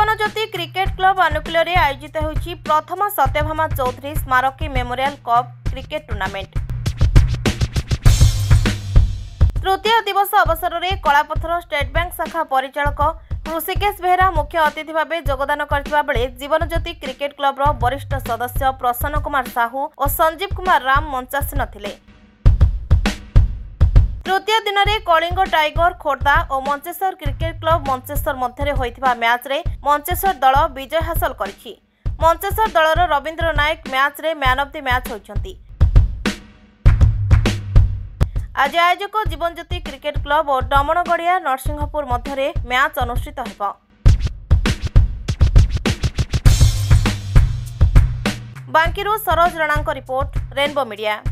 जीवनज्योति cricket club अनुकूल आयोजित होछि प्रथम Satyabhama Chaudhary स्मारकी memorial cup cricket tournament. तृतीय दिवस अवसर में कलापथर स्टेट बैंक शाखा परिचालक ऋषिकेश बेहेरा मुख्य अतिथि भाव योगदान करथिबा बेले जीवनज्योति क्रिकेट क्लब वरिष्ठ सदस्य प्रसन्न कुमार साहू और संजीव कुमार राम मंचासीन थिले। तृतीय दिन में कलिंग टाइगर खोर्धा और मंचेश्वर क्रिकेट क्लब मंचेश्वर मध्य होइथिबा मैच रे मंचेश्वर दल विजय हासिल करिछि। मंचेश्वर दलर रविंद्र नायक मैच रे मैन ऑफ द मैच होइछंती। आज आयोजक जीवनज्योति क्रिकेट क्लब और डमणगड़िया नरसिंहपुर मध्य मैच अनुष्ठित हेबो। बांकीरू Saroj Rana report, rainbow media.